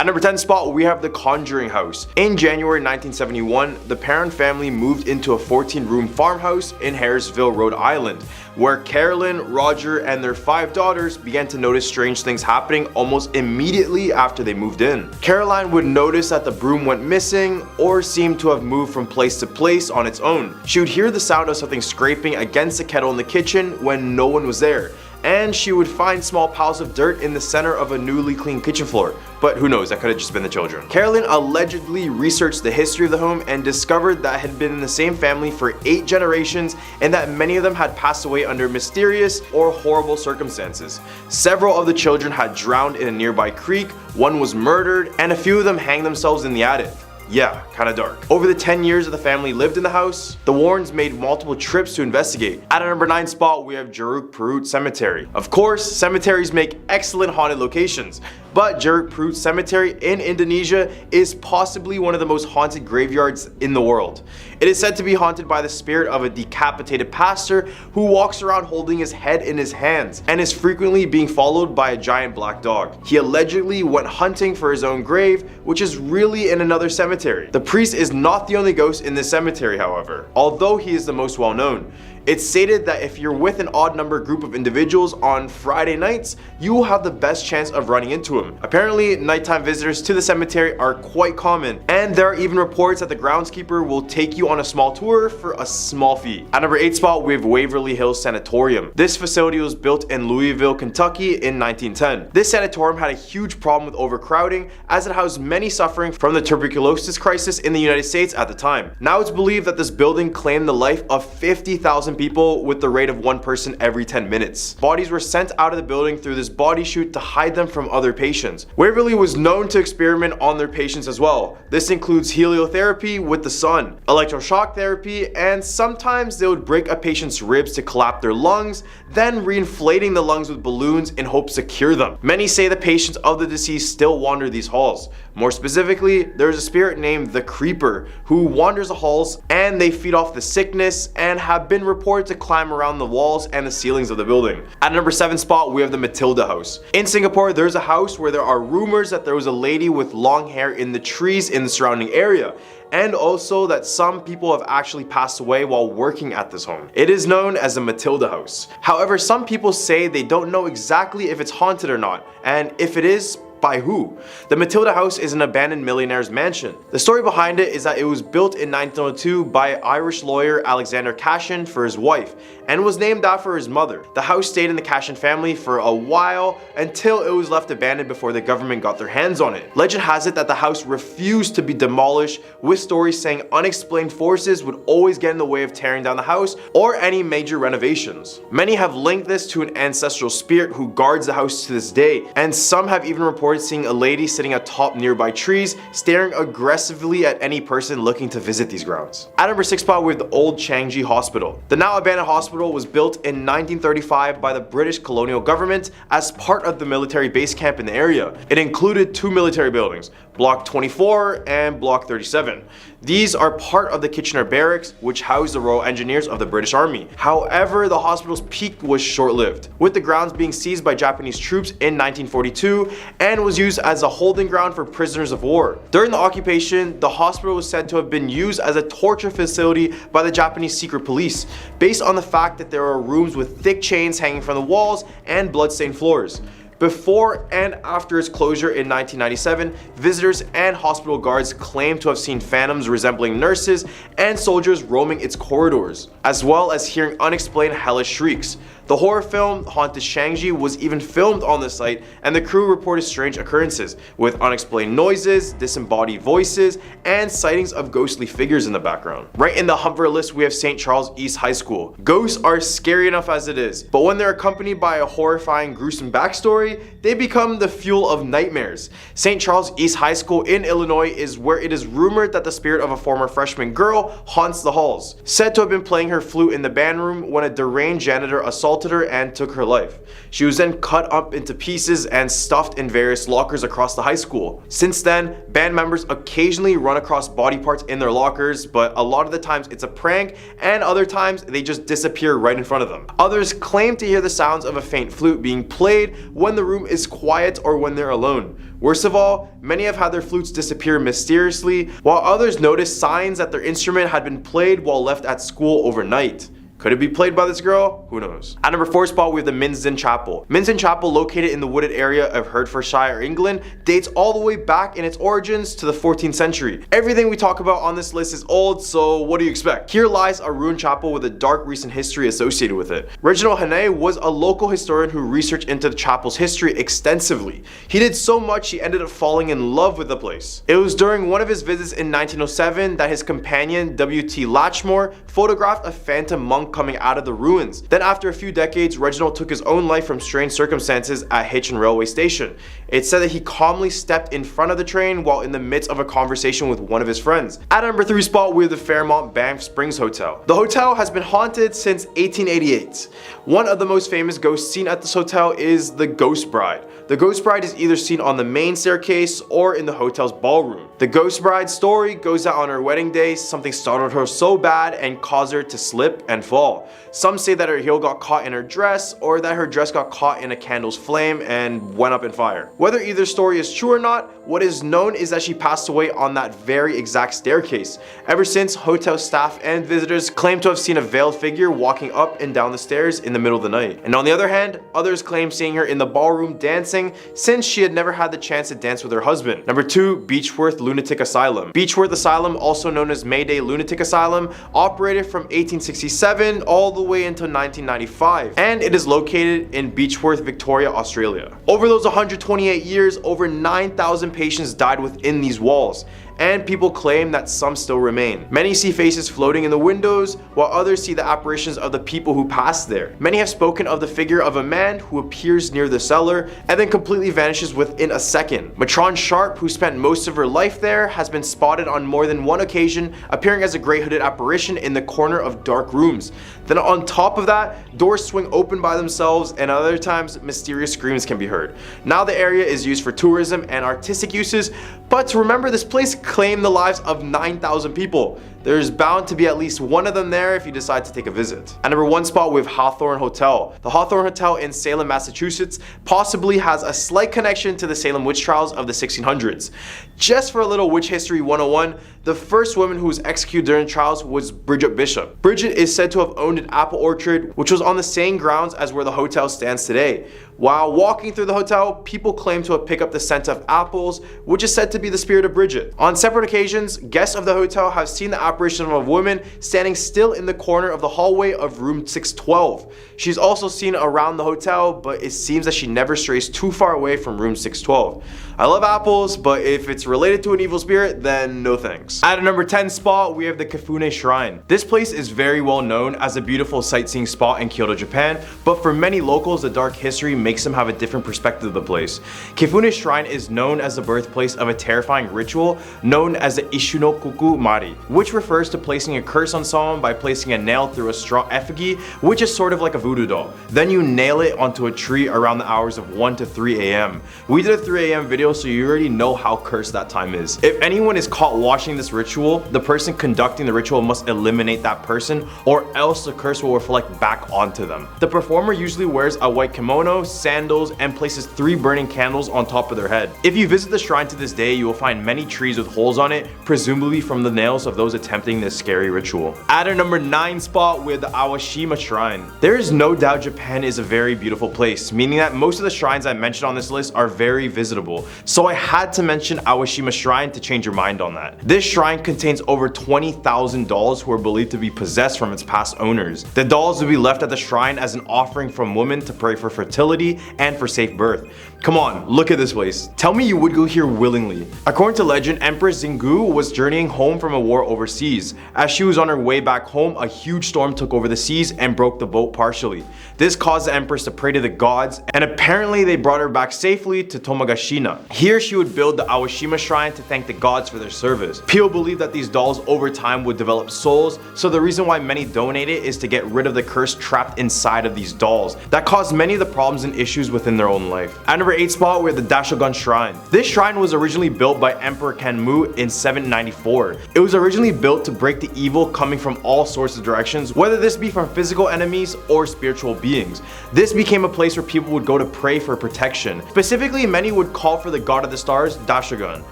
At number 10 spot, we have the Conjuring House. In January 1971, the Perron family moved into a 14-room farmhouse in Harrisville, Rhode Island, where Carolyn, Roger, and their 5 daughters began to notice strange things happening almost immediately after they moved in. Caroline would notice that the broom went missing or seemed to have moved from place to place on its own. She would hear the sound of something scraping against the kettle in the kitchen when no one was there, and she would find small piles of dirt in the center of a newly cleaned kitchen floor. But who knows, that could have just been the children. Carolyn allegedly researched the history of the home and discovered that it had been in the same family for 8 generations and that many of them had passed away under mysterious or horrible circumstances. Several of the children had drowned in a nearby creek, one was murdered, and a few of them hanged themselves in the attic. Yeah, kinda dark. Over the 10 years that the family lived in the house, the Warrens made multiple trips to investigate. At a number 9 spot, we have Jeruk Purut Cemetery. Of course, cemeteries make excellent haunted locations, but Jeruk Purut Cemetery in Indonesia is possibly one of the most haunted graveyards in the world. It is said to be haunted by the spirit of a decapitated pastor who walks around holding his head in his hands and is frequently being followed by a giant black dog. He allegedly went hunting for his own grave, which is really in another cemetery. The priest is not the only ghost in this cemetery, however, although he is the most well known. It's stated that if you're with an odd number group of individuals on Friday nights, you will have the best chance of running into him. Apparently, nighttime visitors to the cemetery are quite common, and there are even reports that the groundskeeper will take you on a small tour for a small fee. At number 8 spot, we have Waverly Hills Sanatorium. This facility was built in Louisville, Kentucky in 1910. This sanatorium had a huge problem with overcrowding, as it housed many suffering from the tuberculosis crisis in the United States at the time. Now it's believed that this building claimed the life of 50,000 people with the rate of 1 person every 10 minutes. Bodies were sent out of the building through this body chute to hide them from other patients. Waverly was known to experiment on their patients as well. This includes heliotherapy with the sun, electroshock therapy, and sometimes they would break a patient's ribs to collapse their lungs, then reinflating the lungs with balloons in hopes to cure them. Many say the patients of the deceased still wander these halls. More specifically, there's a spirit named the Creeper who wanders the halls, and they feed off the sickness and have been reported to climb around the walls and the ceilings of the building. At number 7 spot, we have the Matilda House. In Singapore, there's a house where there are rumors that there was a lady with long hair in the trees in the surrounding area, and also that some people have actually passed away while working at this home. It is known as the Matilda House. However, some people say they don't know exactly if it's haunted or not, and if it is, by who? The Matilda House is an abandoned millionaire's mansion. The story behind it is that it was built in 1902 by Irish lawyer Alexander Cashin for his wife, and was named after his mother. The house stayed in the Cashin family for a while until it was left abandoned before the government got their hands on it. Legend has it that the house refused to be demolished, with stories saying unexplained forces would always get in the way of tearing down the house or any major renovations. Many have linked this to an ancestral spirit who guards the house to this day, and some have even reported seeing a lady sitting atop nearby trees, staring aggressively at any person looking to visit these grounds. At number 6 spot, we have the Old Changji Hospital. The now abandoned hospital was built in 1935 by the British colonial government as part of the military base camp in the area. It included 2 military buildings, Block 24 and Block 37. These are part of the Kitchener Barracks, which housed the Royal Engineers of the British Army. However, the hospital's peak was short-lived, with the grounds being seized by Japanese troops in 1942 and was used as a holding ground for prisoners of war. During the occupation, the hospital was said to have been used as a torture facility by the Japanese secret police, based on the fact that there are rooms with thick chains hanging from the walls and blood-stained floors. Before and after its closure in 1997, visitors and hospital guards claimed to have seen phantoms resembling nurses and soldiers roaming its corridors, as well as hearing unexplained hellish shrieks. The horror film Haunted Shangji was even filmed on the site, and the crew reported strange occurrences, with unexplained noises, disembodied voices, and sightings of ghostly figures in the background. Right in the Humber list, we have St. Charles East High School. Ghosts are scary enough as it is, but when they're accompanied by a horrifying, gruesome backstory, they become the fuel of nightmares. St. Charles East High School in Illinois is where it is rumored that the spirit of a former freshman girl haunts the halls, said to have been playing her flute in the band room when a deranged janitor assaulted her and took her life. She was then cut up into pieces and stuffed in various lockers across the high school. Since then, band members occasionally run across body parts in their lockers, but a lot of the times it's a prank, and other times they just disappear right in front of them. Others claim to hear the sounds of a faint flute being played when when the room is quiet or when they're alone. Worst of all, many have had their flutes disappear mysteriously, while others noticed signs that their instrument had been played while left at school overnight. Could it be played by this girl? Who knows? At number 4 spot, we have the Minsden Chapel. Minsden Chapel, located in the wooded area of Hertfordshire, England, dates all the way back in its origins to the 14th century. Everything we talk about on this list is old, so what do you expect? Here lies a ruined chapel with a dark recent history associated with it. Reginald Hannay was a local historian who researched into the chapel's history extensively. He did so much he ended up falling in love with the place. It was during one of his visits in 1907 that his companion W.T. Latchmore photographed a phantom monk coming out of the ruins. Then after a few decades, Reginald took his own life from strange circumstances at Hitchin railway station. It's said that he calmly stepped in front of the train while in the midst of a conversation with one of his friends. At number 3 spot, we have the Fairmont Banff Springs Hotel. The hotel has been haunted since 1888. One of the most famous ghosts seen at this hotel is the Ghost Bride. The Ghost Bride is either seen on the main staircase or in the hotel's ballroom. The Ghost Bride's story goes that on her wedding day, something startled her so bad and caused her to slip and fall. Some say that her heel got caught in her dress, or that her dress got caught in a candle's flame and went up in fire. Whether either story is true or not, what is known is that she passed away on that very exact staircase. Ever since, hotel staff and visitors claim to have seen a veiled figure walking up and down the stairs in the middle of the night. And on the other hand, others claim seeing her in the ballroom dancing, since she had never had the chance to dance with her husband. Number 2, Beechworth Lunatic Asylum. Beechworth Asylum, also known as Mayday Lunatic Asylum, operated from 1867 all the way until 1995, and it is located in Beechworth, Victoria, Australia. Over those 128 years, over 9,000 patients died within these walls, and people claim that some still remain. Many see faces floating in the windows, while others see the apparitions of the people who passed there. Many have spoken of the figure of a man who appears near the cellar and then completely vanishes within a second. Matron Sharp, who spent most of her life there, has been spotted on more than one occasion appearing as a grey hooded apparition in the corner of dark rooms. Then on top of that, doors swing open by themselves, and other times mysterious screams can be heard. Now the area is used for tourism and artistic uses, but remember, this place claimed the lives of 9,000 people. There's bound to be at least one of them there if you decide to take a visit. At number 1 spot, we have Hawthorne Hotel. The Hawthorne Hotel in Salem, Massachusetts possibly has a slight connection to the Salem witch trials of the 1600s. Just for a little witch history 101, the first woman who was executed during trials was Bridget Bishop. Bridget is said to have owned an apple orchard which was on the same grounds as where the hotel stands today. While walking through the hotel, people claim to have picked up the scent of apples, which is said to be the spirit of Bridget. On separate occasions, guests of the hotel have seen the apparition of a woman standing still in the corner of the hallway of room 612. She's also seen around the hotel, but it seems that she never strays too far away from room 612. I love apples, but if it's related to an evil spirit, then no thanks. At a number 10 spot, we have the Kifune Shrine. This place is very well known as a beautiful sightseeing spot in Kyoto, Japan, but for many locals, the dark history makes them have a different perspective of the place. Kifune Shrine is known as the birthplace of a terrifying ritual known as the Ishunokoku Mari, which refers to placing a curse on someone by placing a nail through a straw effigy, which is sort of like a voodoo doll. Then you nail it onto a tree around the hours of 1 to 3 a.m. We did a 3 a.m. video, so you already know how cursed that time is. If anyone is caught watching this ritual, the person conducting the ritual must eliminate that person, or else the curse will reflect back onto them. The performer usually wears a white kimono, sandals, and places 3 burning candles on top of their head. If you visit the shrine to this day, you will find many trees with holes on it, presumably from the nails of those attempting this scary ritual. At a number 9 spot, with the Awashima Shrine. There is no doubt Japan is a very beautiful place, meaning that most of the shrines I mentioned on this list are very visitable, so I had to mention Awashima Shrine to change your mind on that. This shrine contains over 20,000 dolls who are believed to be possessed from its past owners. The dolls will be left at the shrine as an offering from women to pray for fertility and for safe birth. Come on, look at this place. Tell me you would go here willingly. According to legend, Empress Zingu was journeying home from a war overseas. As she was on her way back home, a huge storm took over the seas and broke the boat partially. This caused the Empress to pray to the gods, and apparently they brought her back safely to Tomagashina. Here she would build the Awashima Shrine to thank the gods for their service. People believe that these dolls over time would develop souls, so the reason why many donate it is to get rid of the curse trapped inside of these dolls that caused many of the problems and issues within their own life. At number 8 spot, we have the Dashogun Shrine. This shrine was originally built by Emperor Kanmu in 794. It was originally built to break the evil coming from all sorts of directions, whether this be from physical enemies or spiritual beings. This became a place where people would go to pray for protection. Specifically, many would call for the god of the stars, Dashogun.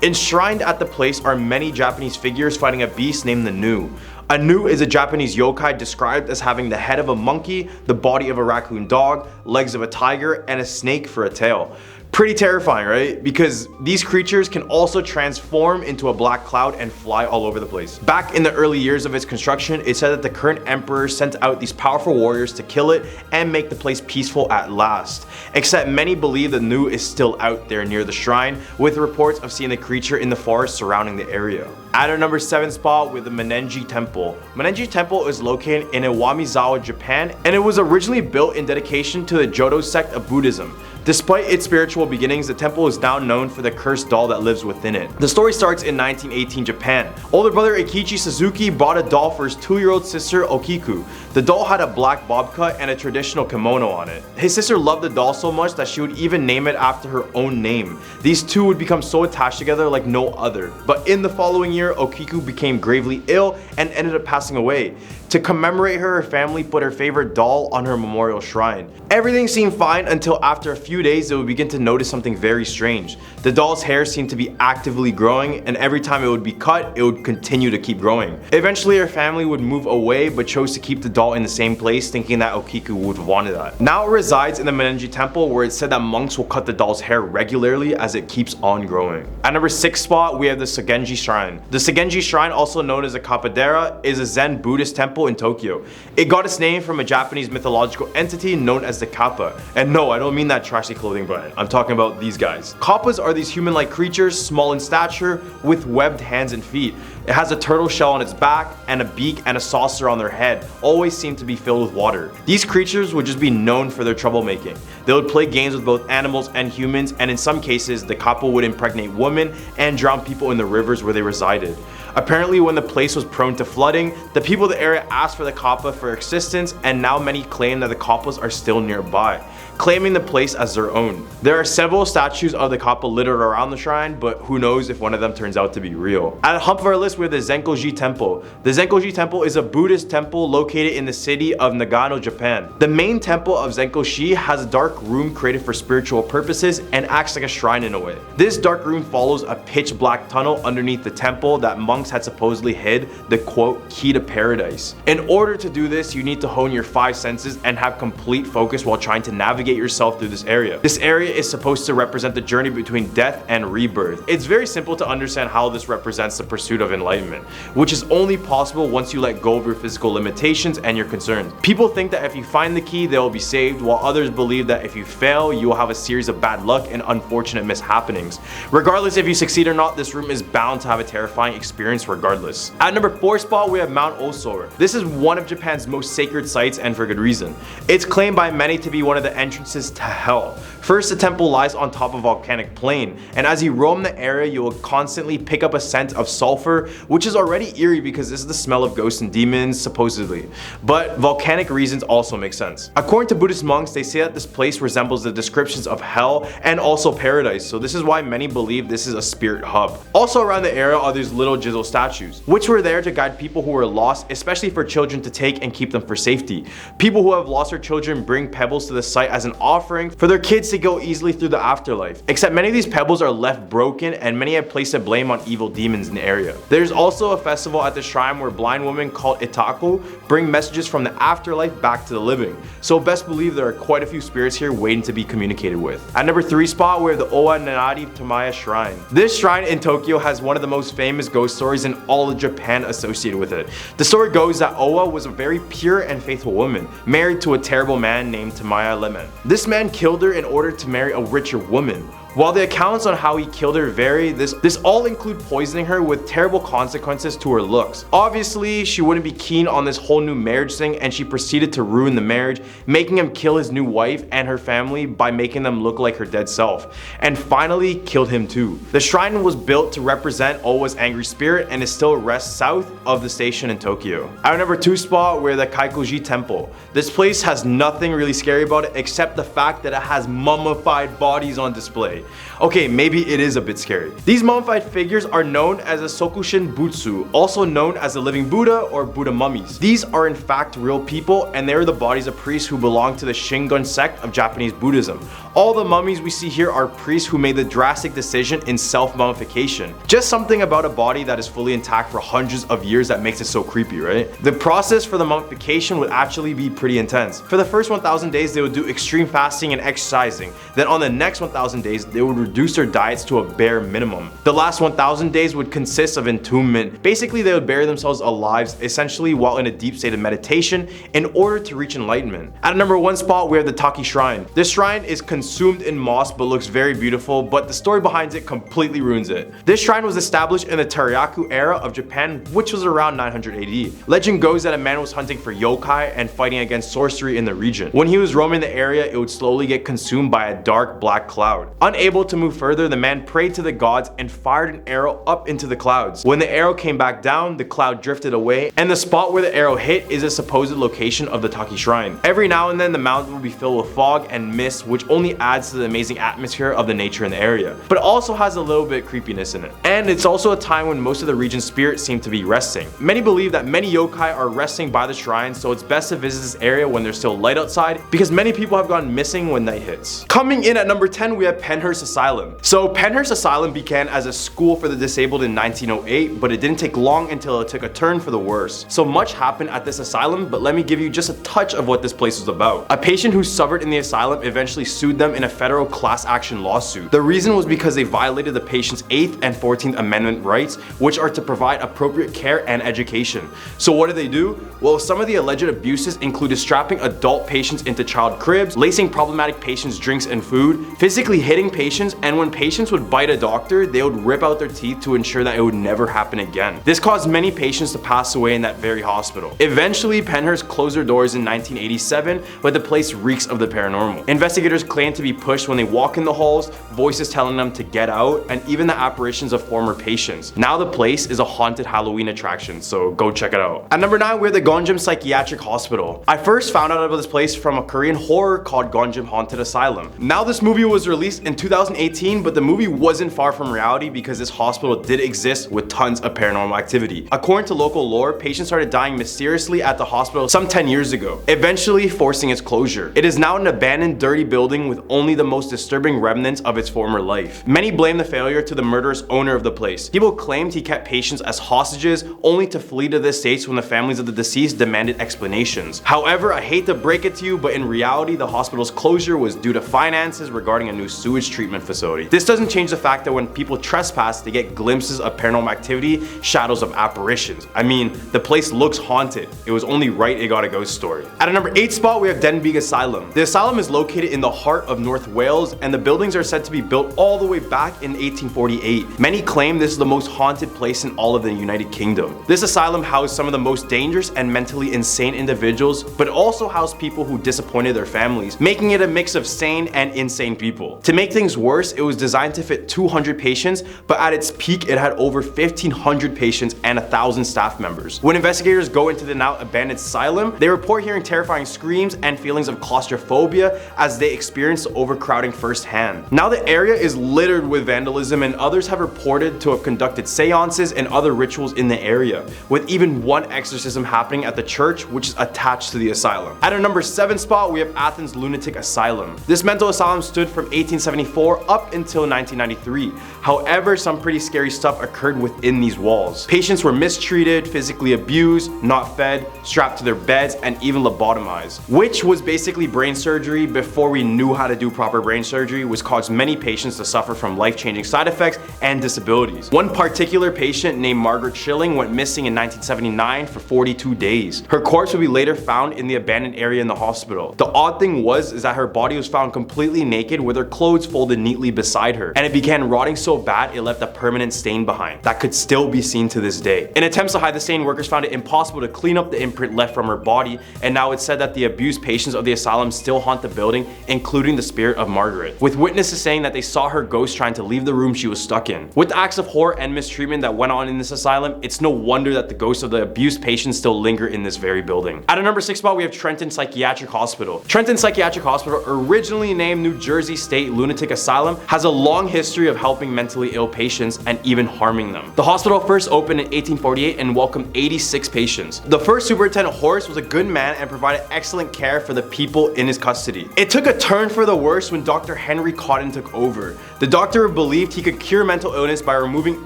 Enshrined at the place are many Japanese figures fighting a beast named the Nu. A Nu is a Japanese yokai described as having the head of a monkey, the body of a raccoon dog, legs of a tiger, and a snake for a tail. Pretty terrifying, right? Because these creatures can also transform into a black cloud and fly all over the place. Back in the early years of its construction, it said that the current emperor sent out these powerful warriors to kill it and make the place peaceful at last. Except many believe the Nu is still out there near the shrine, with reports of seeing the creature in the forest surrounding the area. At our number 7 spot, with the Menenji Temple. Menenji Temple is located in Iwamizawa, Japan, and it was originally built in dedication to the Jodo sect of Buddhism. Despite its spiritual beginnings, the temple is now known for the cursed doll that lives within it. The story starts in 1918 Japan. Older brother Eikichi Suzuki bought a doll for his 2-year-old sister Okiku. The doll had a black bob cut and a traditional kimono on it. His sister loved the doll so much that she would even name it after her own name. These two would become so attached together like no other. But in the following year, Okiku became gravely ill and ended up passing away. To commemorate her family put her favorite doll on her memorial shrine. Everything seemed fine until after a few days they would begin to notice something very strange. The doll's hair seemed to be actively growing, and every time it would be cut, it would continue to keep growing. Eventually her family would move away but chose to keep the doll in the same place, thinking that Okiku would have wanted that. Now it resides in the Menenji Temple, where it's said that monks will cut the doll's hair regularly as it keeps on growing. At number 6 spot, we have the Sogenji Shrine. The Sogenji Shrine, also known as a Kappadera, is a Zen Buddhist temple in Tokyo. It got its name from a Japanese mythological entity known as the Kappa. And no, I don't mean that trashy clothing brand. I'm talking about these guys. Kappas are these human-like creatures, small in stature, with webbed hands and feet. It has a turtle shell on its back, and a beak and a saucer on their head, always seem to be filled with water. These creatures would just be known for their troublemaking. They would play games with both animals and humans, and in some cases, the Kappa would impregnate women and drown people in the rivers where they resided. Apparently, when the place was prone to flooding, the people of the area asked for the Kappa for existence, and now many claim that the Kappas are still nearby, claiming the place as their own. There are several statues of the Kappa littered around the shrine, but who knows if one of them turns out to be real. At the hump of our list, we have the Zenkoji Temple. The Zenkoji Temple is a Buddhist temple located in the city of Nagano, Japan. The main temple of Zenkoshi has a dark room created for spiritual purposes and acts like a shrine in a way. This dark room follows a pitch black tunnel underneath the temple that monks had supposedly hid the quote key to paradise. In order to do this, you need to hone your 5 senses and have complete focus while trying to navigate yourself through this area. This area is supposed to represent the journey between death and rebirth. It's very simple to understand how this represents the pursuit of enlightenment, which is only possible once you let go of your physical limitations and your concerns. People think that if you find the key, they will be saved, while others believe that if you fail, you will have a series of bad luck and unfortunate mishappenings. Regardless if you succeed or not, this room is bound to have a terrifying experience regardless. At number 4 spot, we have Mount Osor. This is one of Japan's most sacred sites, and for good reason. It's claimed by many to be one of the entrances to hell. First, the temple lies on top of a volcanic plain, and as you roam the area, you will constantly pick up a scent of sulfur, which is already eerie because this is the smell of ghosts and demons, supposedly. But volcanic reasons also make sense. According to Buddhist monks, they say that this place resembles the descriptions of hell and also paradise, so this is why many believe this is a spirit hub. Also around the area are these little Jizo statues, which were there to guide people who were lost, especially for children to take and keep them for safety. People who have lost their children bring pebbles to the site as an offering for their kids to go easily through the afterlife. Except many of these pebbles are left broken, and many have placed the blame on evil demons in the area. There's also a festival at the shrine where blind women called Itaku bring messages from the afterlife back to the living. So best believe there are quite a few spirits here waiting to be communicated with. At number 3 spot, we have the Owa Nanari Tamaya Shrine. This shrine in Tokyo has one of the most famous ghost stories in all of Japan associated with it. The story goes that Owa was a very pure and faithful woman, married to a terrible man named Tamaya Lemen. This man killed her in order to marry a richer woman. While the accounts on how he killed her vary, this all include poisoning her with terrible consequences to her looks. Obviously, she wouldn't be keen on this whole new marriage thing, and she proceeded to ruin the marriage, making him kill his new wife and her family by making them look like her dead self, and finally killed him too. The shrine was built to represent Owa's angry spirit and is still rests south of the station in Tokyo. Our number 2 spot, we're the Kaikoji Temple. This place has nothing really scary about it except the fact that it has mummified bodies on display. Okay, maybe it is a bit scary. These mummified figures are known as a Sokushin Butsu, also known as the living Buddha or Buddha mummies. These are in fact real people, and they are the bodies of priests who belong to the Shingon sect of Japanese Buddhism. All the mummies we see here are priests who made the drastic decision in self-mummification. Just something about a body that is fully intact for hundreds of years that makes it so creepy, right? The process for the mummification would actually be pretty intense. For the first 1,000 days, they would do extreme fasting and exercising. Then on the next 1,000 days, they would reduce their diets to a bare minimum. The last 1,000 days would consist of entombment. Basically, they would bury themselves alive, essentially while in a deep state of meditation, in order to reach enlightenment. At number 1 spot, we have the Taki Shrine. This shrine is consumed in moss but looks very beautiful, but the story behind it completely ruins it. This shrine was established in the Teryaku era of Japan, which was around 900 AD. Legend goes that a man was hunting for yokai and fighting against sorcery in the region. When he was roaming the area, it would slowly get consumed by a dark black cloud. Unable to move further, the man prayed to the gods and fired an arrow up into the clouds. When the arrow came back down, the cloud drifted away, and the spot where the arrow hit is a supposed location of the Taki Shrine. Every now and then, the mountain will be filled with fog and mist, which only adds to the amazing atmosphere of the nature in the area, but also has a little bit of creepiness in it. And it's also a time when most of the region's spirits seem to be resting. Many believe that many yokai are resting by the shrine, so it's best to visit this area when there's still light outside, because many people have gone missing when night hits. Coming in at number 10, we have Penhurst Asylum. So Penhurst Asylum began as a school for the disabled in 1908, but it didn't take long until it took a turn for the worse. So much happened at this asylum, but let me give you just a touch of what this place was about. A patient who suffered in the asylum eventually sued them in a federal class action lawsuit. The reason was because they violated the patient's 8th and 14th Amendment rights, which are to provide appropriate care and education. So what did they do? Well, some of the alleged abuses included strapping adult patients into child cribs, lacing problematic patients' drinks and food, physically hitting patients, and when patients would bite a doctor, they would rip out their teeth to ensure that it would never happen again. This caused many patients to pass away in that very hospital. Eventually, Penhurst closed their doors in 1987, but the place reeks of the paranormal. Investigators claim to be pushed when they walk in the halls, voices telling them to get out, and even the apparitions of former patients. Now the place is a haunted Halloween attraction, so go check it out. At number 9, we're the Gonjim Psychiatric Hospital. I first found out about this place from a Korean horror called Gonjim Haunted Asylum. Now this movie was released in 2018, but the movie wasn't far from reality because this hospital did exist with tons of paranormal activity. According to local lore, patients started dying mysteriously at the hospital some 10 years ago, eventually forcing its closure. It is now an abandoned, dirty building with only the most disturbing remnants of its former life. Many blame the failure to the murderous owner of the place. People claimed he kept patients as hostages, only to flee to the States when the families of the deceased demanded explanations. However, I hate to break it to you, but in reality, the hospital's closure was due to finances regarding a new sewage treatment facility. This doesn't change the fact that when people trespass, they get glimpses of paranormal activity, shadows of apparitions. I mean, the place looks haunted. It was only right it got a ghost story. At a number 8 spot, we have Denbigh Asylum. The asylum is located in the heart of North Wales, and the buildings are said to be built all the way back in 1848. Many claim this is the most haunted place in all of the United Kingdom. This asylum housed some of the most dangerous and mentally insane individuals, but also housed people who disappointed their families, making it a mix of sane and insane people. To make things worse, it was designed to fit 200 patients, but at its peak, it had over 1,500 patients and 1,000 staff members. When investigators go into the now abandoned asylum, they report hearing terrifying screams and feelings of claustrophobia as they experience overcrowding firsthand. Now the area is littered with vandalism, and others have reported to have conducted seances and other rituals in the area, with even one exorcism happening at the church which is attached to the asylum. At our number 7 spot, we have Athens Lunatic Asylum. This mental asylum stood from 1874 up until 1993. However, some pretty scary stuff occurred within these walls. Patients were mistreated, physically abused, not fed, strapped to their beds, and even lobotomized, which was basically brain surgery before we knew how to do proper brain surgery, which caused many patients to suffer from life-changing side effects and disabilities. One particular patient named Margaret Schilling went missing in 1979 for 42 days. Her corpse would be later found in the abandoned area in the hospital. The odd thing was that her body was found completely naked with her clothes folded folded neatly beside her, and it began rotting so bad it left a permanent stain behind that could still be seen to this day. In attempts to hide the stain, workers found it impossible to clean up the imprint left from her body, and now it's said that the abused patients of the asylum still haunt the building, including the spirit of Margaret, with witnesses saying that they saw her ghost trying to leave the room she was stuck in. With the acts of horror and mistreatment that went on in this asylum, it's no wonder that the ghosts of the abused patients still linger in this very building. At a number 6 spot, we have Trenton Psychiatric Hospital. Trenton Psychiatric Hospital, originally named New Jersey State Lunatic Asylum, has a long history of helping mentally ill patients and even harming them. The hospital first opened in 1848 and welcomed 86 patients. The first superintendent, Horace, was a good man and provided excellent care for the people in his custody. It took a turn for the worse when Dr. Henry Cotton took over. The doctor believed he could cure mental illness by removing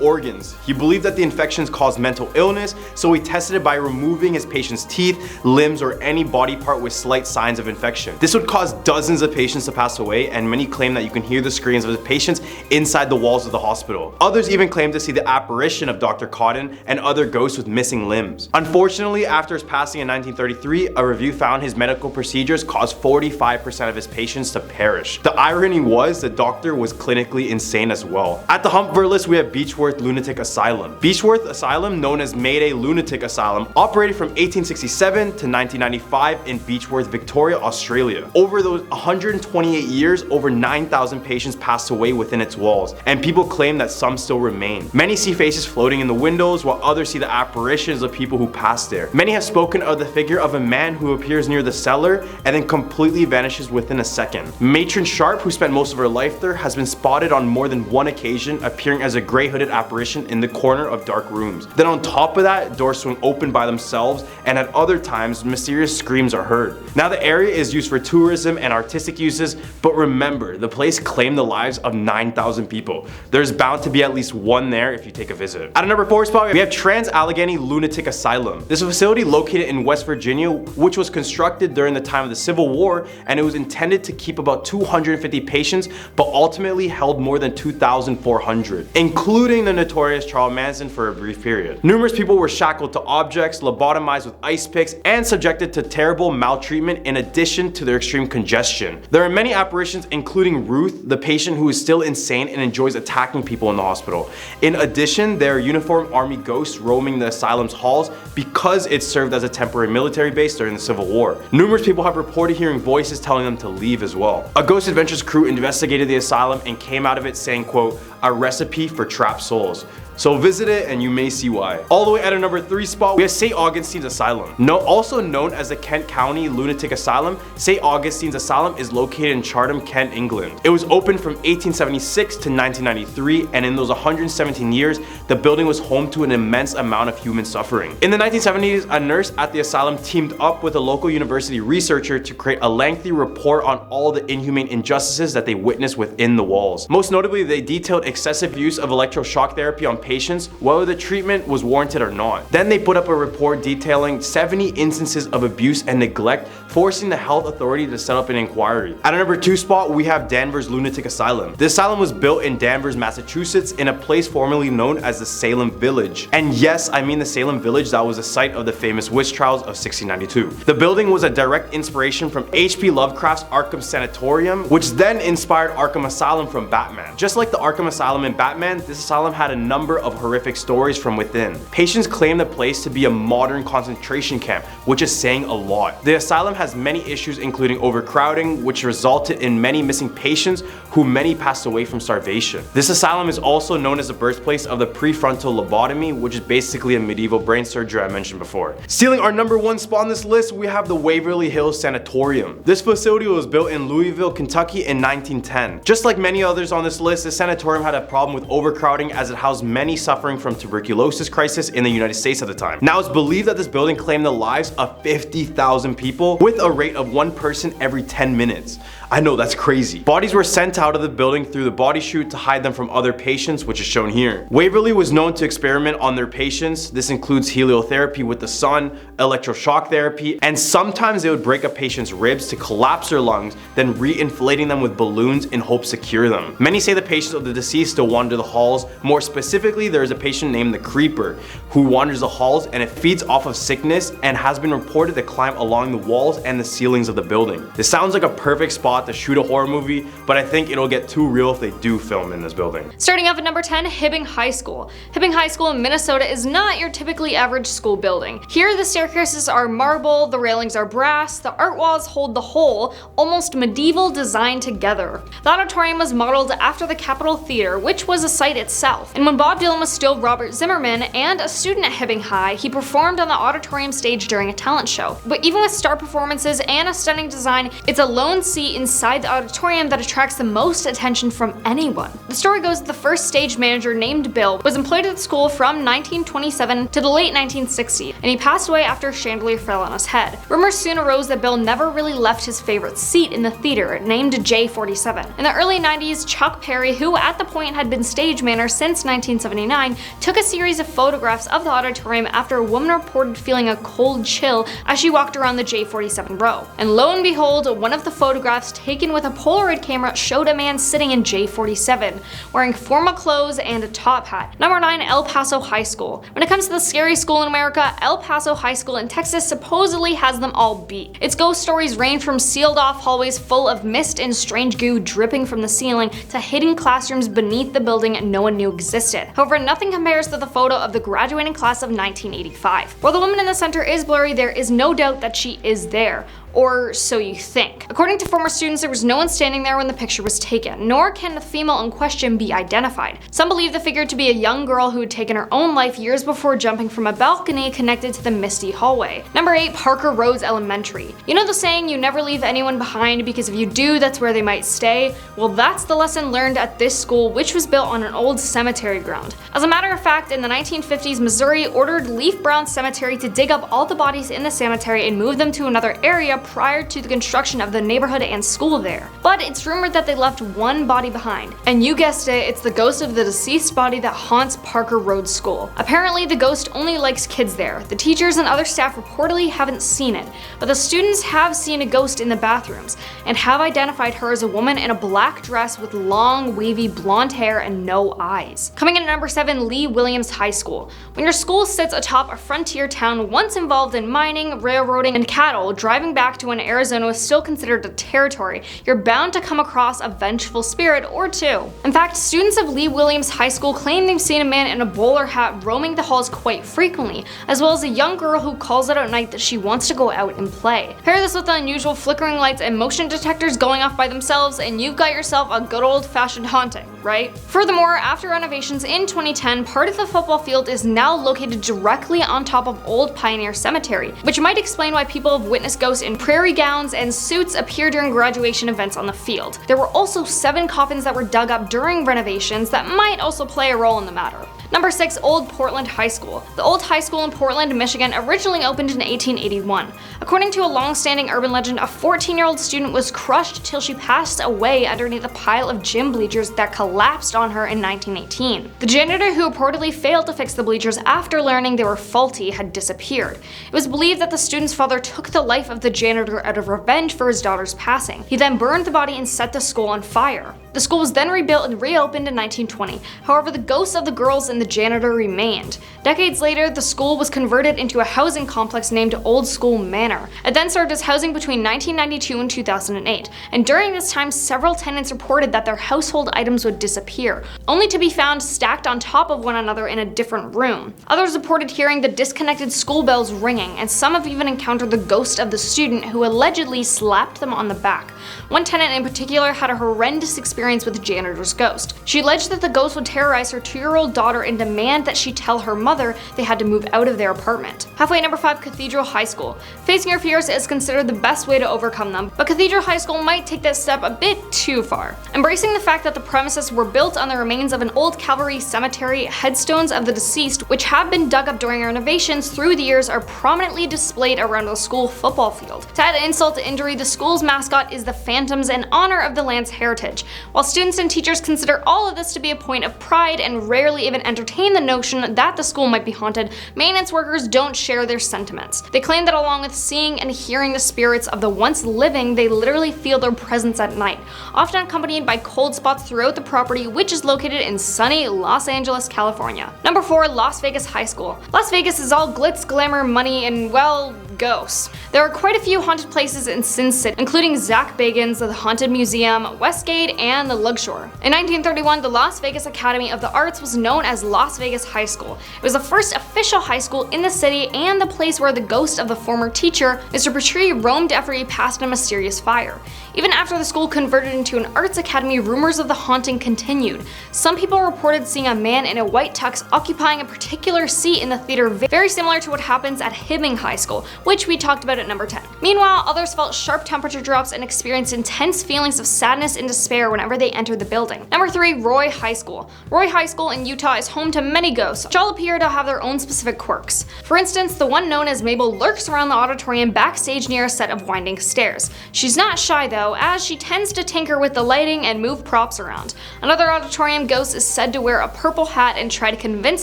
organs. He believed that the infections caused mental illness, so he tested it by removing his patients' teeth, limbs, or any body part with slight signs of infection. This would cause dozens of patients to pass away, and many claim that you can hear the screams of the patients inside the walls of the hospital. Others even claim to see the apparition of Dr. Cotton and other ghosts with missing limbs. Unfortunately, after his passing in 1933, a review found his medical procedures caused 45% of his patients to perish. The irony was the doctor was clinically insane as well. At the hump of our list, we have Beechworth Lunatic Asylum. Beechworth Asylum, known as Mayday Lunatic Asylum, operated from 1867 to 1995 in Beechworth, Victoria, Australia. Over those 128 years, over 9,000 patients passed away within its walls, and people claim that some still remain. Many see faces floating in the windows, while others see the apparitions of people who passed there. Many have spoken of the figure of a man who appears near the cellar and then completely vanishes within a second. Matron Sharp, who spent most of her life there, has been spotted on more than one occasion appearing as a gray hooded apparition in the corner of dark rooms. Then on top of that, doors swing open by themselves, and at other times, mysterious screams are heard. Now the area is used for tourism and artistic uses, but remember, the place claimed the lives of 9,000 people. There's bound to be at least one there if you take a visit. At a number 4 spot, we have Trans-Allegheny Lunatic Asylum. This is a facility located in West Virginia, which was constructed during the time of the Civil War, and it was intended to keep about 250 patients, but ultimately held more than 2,400, including the notorious Charles Manson for a brief period. Numerous people were shackled to objects, lobotomized with ice picks, and subjected to terrible maltreatment in addition to their extreme congestion. There are many apparitions, including Ruth, the patient who is still insane and enjoys attacking people in the hospital. In addition, there are uniformed army ghosts roaming the asylum's halls because it served as a temporary military base during the Civil War. Numerous people have reported hearing voices telling them to leave as well. A Ghost Adventures crew investigated the asylum and came out of it saying, quote, "A recipe for trapped souls." So visit it and you may see why. All the way at a number 3 spot, we have St. Augustine's Asylum. Also known as the Kent County Lunatic Asylum, St. Augustine's Asylum is located in Chatham, Kent, England. It was opened from 1876 to 1993, and in those 117 years, the building was home to an immense amount of human suffering. In the 1970s, a nurse at the asylum teamed up with a local university researcher to create a lengthy report on all the inhumane injustices that they witnessed within the walls. Most notably, they detailed excessive use of electroshock therapy on patients, whether the treatment was warranted or not. Then they put up a report detailing 70 instances of abuse and neglect, forcing the health authority to set up an inquiry. At a number 2 spot, we have Danvers Lunatic Asylum. The asylum was built in Danvers, Massachusetts, in a place formerly known as the Salem Village. And yes, I mean the Salem Village that was the site of the famous witch trials of 1692. The building was a direct inspiration from H.P. Lovecraft's Arkham Sanatorium, which then inspired Arkham Asylum from Batman. Just like the Arkham Asylum in Batman, this asylum had a number of horrific stories from within. Patients claim the place to be a modern concentration camp, which is saying a lot. The asylum has many issues, including overcrowding, which resulted in many missing patients, who many passed away from starvation. This asylum is also known as the birthplace of the prefrontal lobotomy, which is basically a medieval brain surgery I mentioned before. Stealing our number 1 spot on this list, we have the Waverly Hills Sanatorium. This facility was built in Louisville, Kentucky in 1910. Just like many others on this list, the sanatorium had a problem with overcrowding as it housed many suffering from tuberculosis crisis in the United States at the time. Now it's believed that this building claimed the lives of 50,000 people with a rate of 1 person every 10 minutes. I know, that's crazy. Bodies were sent out of the building through the body chute to hide them from other patients, which is shown here. Waverly was known to experiment on their patients. This includes heliotherapy with the sun, electroshock therapy, and sometimes they would break a patient's ribs to collapse their lungs, then re-inflating them with balloons in hopes to cure them. Many say the patients of the deceased still wander the halls. More specifically, there is a patient named the Creeper who wanders the halls, and it feeds off of sickness and has been reported to climb along the walls and the ceilings of the building. This sounds like a perfect spot lot to shoot a horror movie, but I think it'll get too real if they do film in this building. Starting off at number 10, Hibbing High School. Hibbing High School in Minnesota is not your typically average school building. Here, the staircases are marble, the railings are brass, the art walls hold the whole, almost medieval design together. The auditorium was modeled after the Capitol Theater, which was a site itself. And when Bob Dylan was still Robert Zimmerman and a student at Hibbing High, he performed on the auditorium stage during a talent show. But even with star performances and a stunning design, it's a lone seat inside the auditorium that attracts the most attention from anyone. The story goes that the first stage manager, named Bill, was employed at the school from 1927 to the late 1960s, and he passed away after a chandelier fell on his head. Rumors soon arose that Bill never really left his favorite seat in the theater, named J47. In the early 90s, Chuck Perry, who at the point had been stage manager since 1979, took a series of photographs of the auditorium after a woman reported feeling a cold chill as she walked around the J47 row. And lo and behold, one of the photographs taken with a Polaroid camera showed a man sitting in J47, wearing formal clothes and a top hat. Number 9, El Paso High School. When it comes to the scary school in America, El Paso High School in Texas supposedly has them all beat. Its ghost stories range from sealed off hallways full of mist and strange goo dripping from the ceiling to hidden classrooms beneath the building no one knew existed. However, nothing compares to the photo of the graduating class of 1985. While the woman in the center is blurry, there is no doubt that she is there. Or so you think. According to former students, there was no one standing there when the picture was taken, nor can the female in question be identified. Some believe the figure to be a young girl who had taken her own life years before jumping from a balcony connected to the misty hallway. Number 8, Parker Rhodes Elementary. You know the saying, you never leave anyone behind because if you do, that's where they might stay? Well, that's the lesson learned at this school, which was built on an old cemetery ground. As a matter of fact, in the 1950s, Missouri ordered Leaf Brown Cemetery to dig up all the bodies in the cemetery and move them to another area prior to the construction of the neighborhood and school there. But it's rumored that they left one body behind. And you guessed it, it's the ghost of the deceased body that haunts Parker Rhodes School. Apparently, the ghost only likes kids there. The teachers and other staff reportedly haven't seen it, but the students have seen a ghost in the bathrooms and have identified her as a woman in a black dress with long, wavy blonde hair and no eyes. Coming in at number 7, Lee Williams High School. When your school sits atop a frontier town once involved in mining, railroading, and cattle, driving back to when Arizona was still considered a territory, you're bound to come across a vengeful spirit or two. In fact, students of Lee Williams High School claim they've seen a man in a bowler hat roaming the halls quite frequently, as well as a young girl who calls out at night that she wants to go out and play. Pair this with the unusual flickering lights and motion detectors going off by themselves, and you've got yourself a good old-fashioned haunting, right? Furthermore, after renovations in 2010, part of the football field is now located directly on top of Old Pioneer Cemetery, which might explain why people have witnessed ghosts in prairie gowns and suits appear during graduation events on the field. There were also 7 coffins that were dug up during renovations that might also play a role in the matter. Number 6, Old Portland High School. The old high school in Portland, Michigan originally opened in 1881. According to a long-standing urban legend, a 14-year-old student was crushed till she passed away underneath a pile of gym bleachers that collapsed on her in 1918. The janitor who reportedly failed to fix the bleachers after learning they were faulty had disappeared. It was believed that the student's father took the life of the janitor out of revenge for his daughter's passing. He then burned the body and set the school on fire. The school was then rebuilt and reopened in 1920. However, the ghosts of the girls and the janitor remained. Decades later, the school was converted into a housing complex named Old School Manor. It then served as housing between 1992 and 2008, and during this time, several tenants reported that their household items would disappear, only to be found stacked on top of one another in a different room. Others reported hearing the disconnected school bells ringing, and some have even encountered the ghost of the student who allegedly slapped them on the back. One tenant in particular had a horrendous experience with the janitor's ghost. She alleged that the ghost would terrorize her 2-year-old daughter and demand that she tell her mother they had to move out of their apartment. Halfway, number 5, Cathedral High School. Facing your fears is considered the best way to overcome them, but Cathedral High School might take that step a bit too far. Embracing the fact that the premises were built on the remains of an old cavalry cemetery, headstones of the deceased, which have been dug up during renovations through the years, are prominently displayed around the school football field. To add insult to injury, the school's mascot is the Phantoms in honor of the land's heritage. While students and teachers consider all of this to be a point of pride and rarely even entertain the notion that the school might be haunted, maintenance workers don't share their sentiments. They claim that along with seeing and hearing the spirits of the once living, they literally feel their presence at night, often accompanied by cold spots throughout the property, which is located in sunny Los Angeles, California. Number 4, Las Vegas High School. Las Vegas is all glitz, glamour, money, and, well, ghosts. There are quite a few haunted places in Sin City, including Zach Bagans' The Haunted Museum, Westgate, and the Lugshore. In 1931, the Las Vegas Academy of the Arts was known as Las Vegas High School. It was the first official high school in the city and the place where the ghost of the former teacher, Mr. Petrie, roamed after he passed in a mysterious fire. Even after the school converted into an arts academy, rumors of the haunting continued. Some people reported seeing a man in a white tux occupying a particular seat in the theater, very similar to what happens at Hibbing High School, which we talked about at number 10. Meanwhile, others felt sharp temperature drops and experienced intense feelings of sadness and despair whenever they entered the building. Number 3, Roy High School. Roy High School in Utah is home to many ghosts, which all appear to have their own specific quirks. For instance, the one known as Mabel lurks around the auditorium backstage near a set of winding stairs. She's not shy though, as she tends to tinker with the lighting and move props around. Another auditorium ghost is said to wear a purple hat and try to convince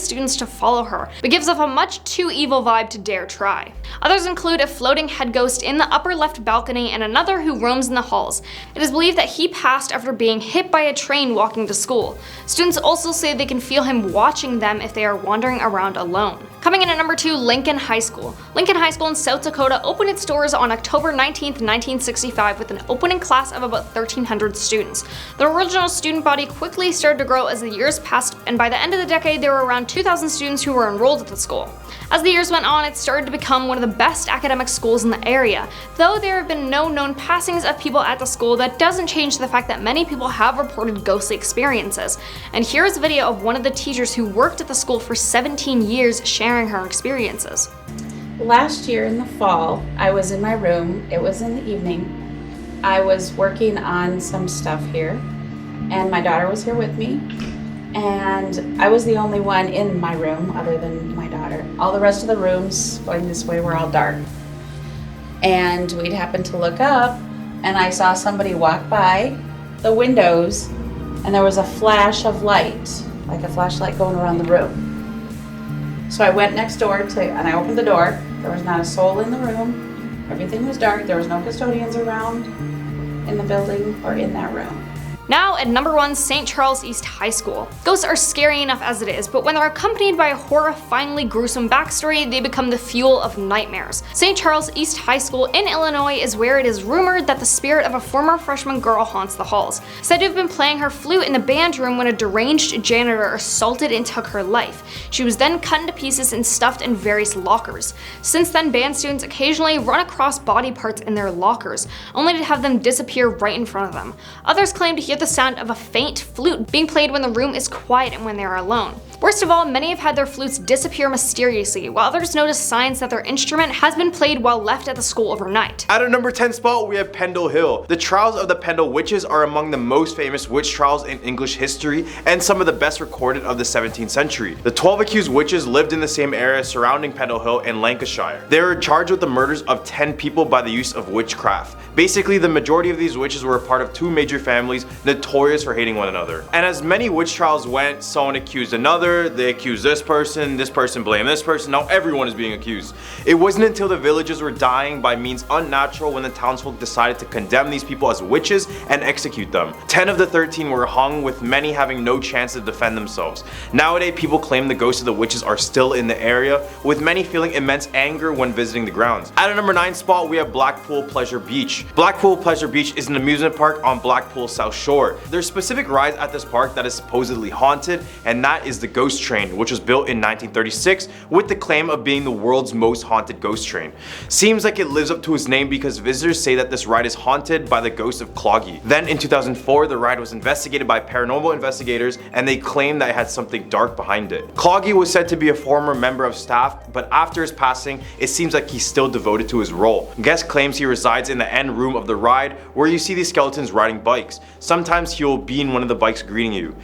students to follow her, but gives off a much too evil vibe to dare try. Others include a floating head ghost in the upper left balcony and another who roams in the halls. It is believed that he passed after being hit by a train walking to school. Students also say they can feel him watching them if they are wandering around alone. Coming in at number 2, Lincoln High School. Lincoln High School in South Dakota opened its doors on October 19, 1965 with an opening class of about 1,300 students. The original student body quickly started to grow as the years passed, and by the end of the decade there were around 2,000 students who were enrolled at the school. As the years went on, it started to become one of the best academic schools in the area. Though there have been no known passings of people at the school, that doesn't change the fact that many people have reported ghostly experiences. And here's a video of one of the teachers who worked at the school for 17 years sharing her experiences. Last year in the fall, I was in my room. It was in the evening. I was working on some stuff here, and my daughter was here with me. And I was the only one in my room other than my daughter. All the rest of the rooms going this way were all dark. And we'd happened to look up, and I saw somebody walk by the windows, and there was a flash of light, like a flashlight going around the room. So I went next door and I opened the door. There was not a soul in the room. Everything was dark. There was no custodians around in the building or in that room. Now at number 1, St. Charles East High School. Ghosts are scary enough as it is, but when they're accompanied by a horrifyingly gruesome backstory, they become the fuel of nightmares. St. Charles East High School in Illinois is where it is rumored that the spirit of a former freshman girl haunts the halls. Said to have been playing her flute in the band room when a deranged janitor assaulted and took her life. She was then cut into pieces and stuffed in various lockers. Since then, band students occasionally run across body parts in their lockers, only to have them disappear right in front of them. Others claim to hear the sound of a faint flute being played when the room is quiet and when they are alone. Worst of all, many have had their flutes disappear mysteriously, while others notice signs that their instrument has been played while left at the school overnight. At our number 10 spot, we have Pendle Hill. The trials of the Pendle witches are among the most famous witch trials in English history and some of the best recorded of the 17th century. The 12 accused witches lived in the same area surrounding Pendle Hill in Lancashire. They were charged with the murders of 10 people by the use of witchcraft. Basically, the majority of these witches were a part of two major families notorious for hating one another. And as many witch trials went, someone accused another, they accused this person blamed this person, now everyone is being accused. It wasn't until the villagers were dying by means unnatural when the townsfolk decided to condemn these people as witches and execute them. 10 of the 13 were hung, with many having no chance to defend themselves. Nowadays, people claim the ghosts of the witches are still in the area, with many feeling immense anger when visiting the grounds. At our number 9 spot, we have Blackpool Pleasure Beach. Blackpool Pleasure Beach is an amusement park on Blackpool's South Shore. There's specific rides at this park that is supposedly haunted, and that is the Ghost Train, which was built in 1936 with the claim of being the world's most haunted ghost train. Seems like it lives up to its name because visitors say that this ride is haunted by the ghost of Cloggy. Then in 2004, the ride was investigated by paranormal investigators, and they claimed that it had something dark behind it. Cloggy was said to be a former member of staff, but after his passing, it seems like he's still devoted to his role. Guest claims he resides in the end room of the ride, where you see these skeletons riding bikes. Sometimes he will be in one of the bikes greeting you.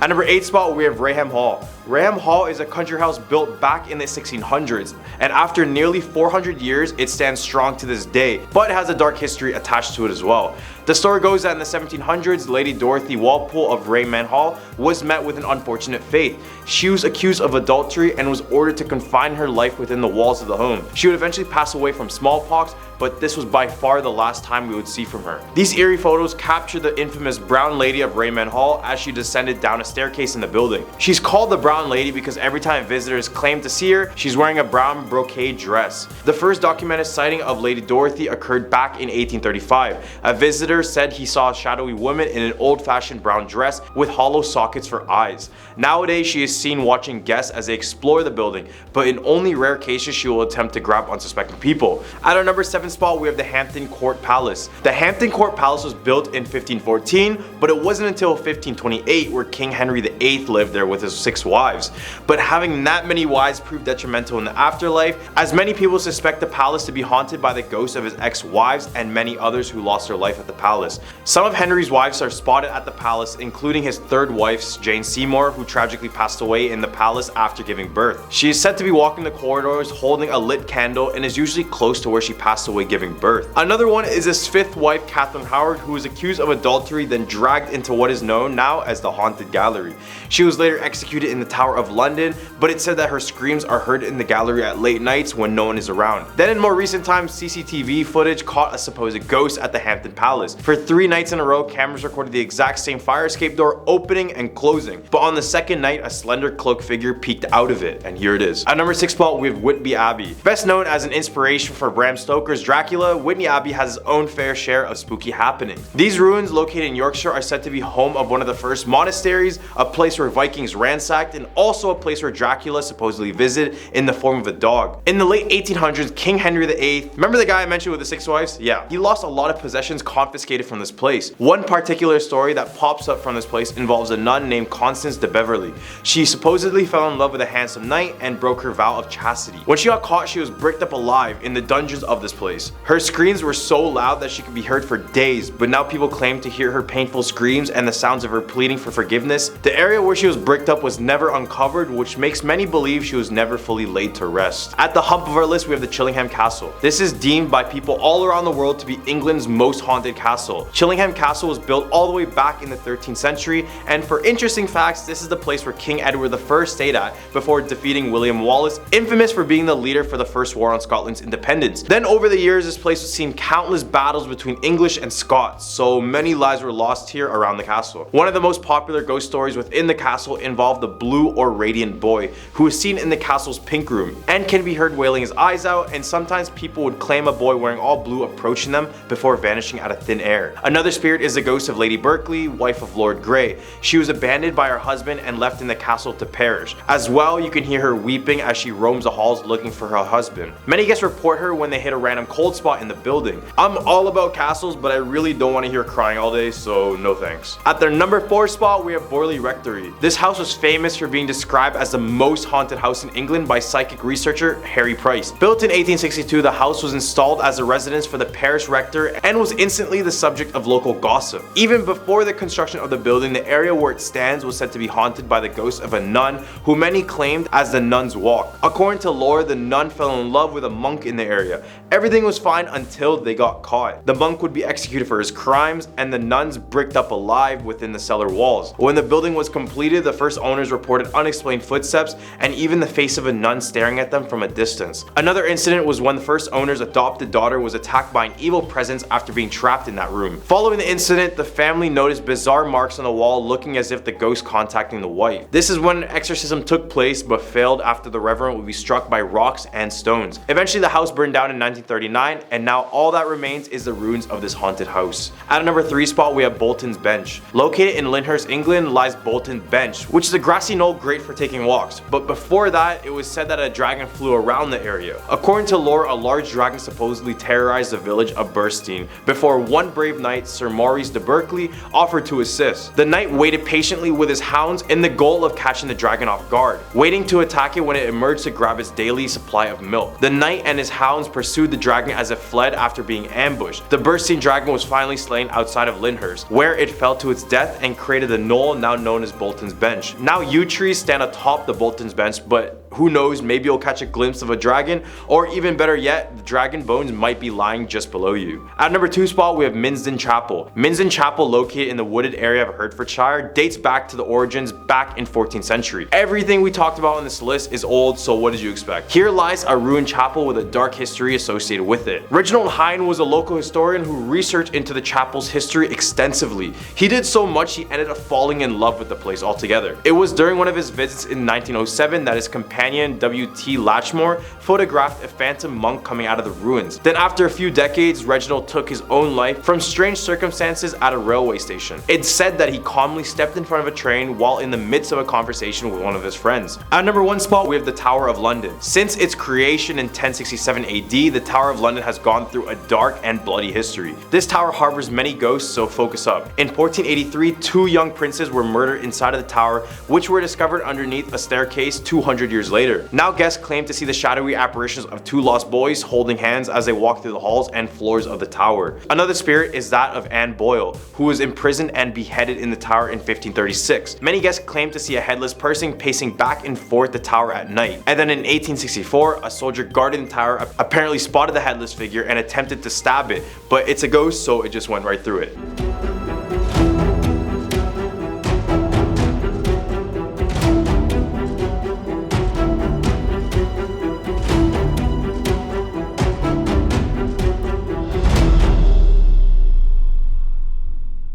At number 8 spot, we have Raham Hall. Ram Hall is a country house built back in the 1600s, and after nearly 400 years, it stands strong to this day, but has a dark history attached to it as well. The story goes that in the 1700s, Lady Dorothy Walpole of Rayman Hall was met with an unfortunate fate. She was accused of adultery and was ordered to confine her life within the walls of the home. She would eventually pass away from smallpox, but this was by far the last time we would see from her. These eerie photos capture the infamous Brown Lady of Rayman Hall as she descended down a staircase in the building. She's called the Brown Lady because every time visitors claim to see her, she's wearing a brown brocade dress. The first documented sighting of Lady Dorothy occurred back in 1835. A visitor said he saw a shadowy woman in an old-fashioned brown dress with hollow sockets for eyes. Nowadays, she is seen watching guests as they explore the building, but in only rare cases she will attempt to grab unsuspecting people. At our number 7 spot, we have the Hampton Court Palace. The Hampton Court Palace was built in 1514, but it wasn't until 1528 where King Henry VIII lived there with his 6 wives. But having that many wives proved detrimental in the afterlife, as many people suspect the palace to be haunted by the ghosts of his ex-wives and many others who lost their life at the palace. Some of Henry's wives are spotted at the palace, including his 3rd wife, Jane Seymour, who tragically passed away in the palace after giving birth. She is said to be walking the corridors holding a lit candle and is usually close to where she passed away giving birth. Another one is his 5th wife, Catherine Howard, who was accused of adultery then dragged into what is known now as the Haunted Gallery. She was later executed in the Tower of London, but it's said that her screams are heard in the gallery at late nights when no one is around. Then in more recent times, CCTV footage caught a supposed ghost at the Hampton Palace. For 3 nights in a row, cameras recorded the exact same fire escape door opening and closing, but on the 2nd night, a slender cloaked figure peeked out of it, and here it is. At number 6 spot, we have Whitby Abbey. Best known as an inspiration for Bram Stoker's Dracula, Whitby Abbey has its own fair share of spooky happenings. These ruins, located in Yorkshire, are said to be home of one of the first monasteries, a place where Vikings ransacked, and also a place where Dracula supposedly visited in the form of a dog. In the late 1800s, King Henry VIII, remember the guy I mentioned with the 6 wives? Yeah, he lost a lot of possessions confiscated from this place. One particular story that pops up from this place involves a nun named Constance de Beverley. She supposedly fell in love with a handsome knight and broke her vow of chastity. When she got caught, she was bricked up alive in the dungeons of this place. Her screams were so loud that she could be heard for days, but now people claim to hear her painful screams and the sounds of her pleading for forgiveness. The area where she was bricked up was never uncovered, which makes many believe she was never fully laid to rest. At the hump of our list, we have the Chillingham Castle. This is deemed by people all around the world to be England's most haunted castle. Chillingham Castle was built all the way back in the 13th century, and for interesting facts, this is the place where King Edward I stayed at before defeating William Wallace, infamous for being the leader for the First War on Scotland's independence. Then over the years, this place has seen countless battles between English and Scots, so many lives were lost here around the castle. One of the most popular ghost stories within the castle involved the blue or radiant boy, who is seen in the castle's pink room and can be heard wailing his eyes out, and sometimes people would claim a boy wearing all blue approaching them before vanishing out of thin air. Another spirit is the ghost of Lady Berkeley, wife of Lord Grey. She was abandoned by her husband and left in the castle to perish. As well, you can hear her weeping as she roams the halls looking for her husband. Many guests report her when they hit a random cold spot in the building. I'm all about castles, but I really don't want to hear crying all day, so no thanks. At their number 4 spot, we have Borley Rectory. This house was famous for being described as the most haunted house in England by psychic researcher Harry Price. Built in 1862, the house was installed as a residence for the parish rector and was instantly the subject of local gossip. Even before the construction of the building, the area where it stands was said to be haunted by the ghost of a nun who many claimed as the Nun's Walk. According to lore, the nun fell in love with a monk in the area. Everything was fine until they got caught. The monk would be executed for his crimes and the nuns bricked up alive within the cellar walls. When the building was completed, the first owners reported unexplained footsteps and even the face of a nun staring at them from a distance. Another incident was when the first owner's adopted daughter was attacked by an evil presence after being trapped in that room. Following the incident, the family noticed bizarre marks on the wall looking as if the ghost contacting the wife. This is when an exorcism took place but failed after the reverend would be struck by rocks and stones. Eventually the house burned down in 1939 and now all that remains is the ruins of this haunted house. At a number 3 spot, we have Bolton's Bench. Located in Lyndhurst, England lies Bolton Bench, which is a grassy knoll great for taking walks, but before that it was said that a dragon flew around the area. According to lore, a large dragon supposedly terrorized the village of Burstein before one brave knight, Sir Maurice de Berkeley, offered to assist. The knight waited patiently with his hounds in the goal of catching the dragon off guard, waiting to attack it when it emerged to grab its daily supply of milk. The knight and his hounds pursued the dragon as it fled after being ambushed. The Burstein dragon was finally slain outside of Lyndhurst, where it fell to its death and created the knoll now known as Bolton's Bench. Now YouTube trees stand atop the Bolton's bench, but who knows, maybe you'll catch a glimpse of a dragon, or even better yet, the dragon bones might be lying just below you. At number 2 spot, we have Minsden Chapel. Minsden Chapel, located in the wooded area of Hertfordshire, dates back to the origins back in 14th century. Everything we talked about on this list is old, so what did you expect? Here lies a ruined chapel with a dark history associated with it. Reginald Hine was a local historian who researched into the chapel's history extensively. He did so much he ended up falling in love with the place altogether. It was during one of his visits in 1907 that his companion W.T. Latchmore photographed a phantom monk coming out of the ruins. Then after a few decades, Reginald took his own life from strange circumstances at a railway station. It's said that he calmly stepped in front of a train while in the midst of a conversation with one of his friends. At number 1 spot, we have the Tower of London. Since its creation in 1067 AD, the Tower of London has gone through a dark and bloody history. This tower harbors many ghosts, so focus up. In 1483, 2 young princes were murdered inside of the tower, which were discovered underneath a staircase 200 years later. Now guests claim to see the shadowy apparitions of 2 lost boys holding hands as they walk through the halls and floors of the tower. Another spirit is that of Anne Boyle, who was imprisoned and beheaded in the tower in 1536. Many guests claim to see a headless person pacing back and forth the tower at night. And then in 1864, a soldier guarding the tower apparently spotted the headless figure and attempted to stab it, but it's a ghost, so it just went right through it.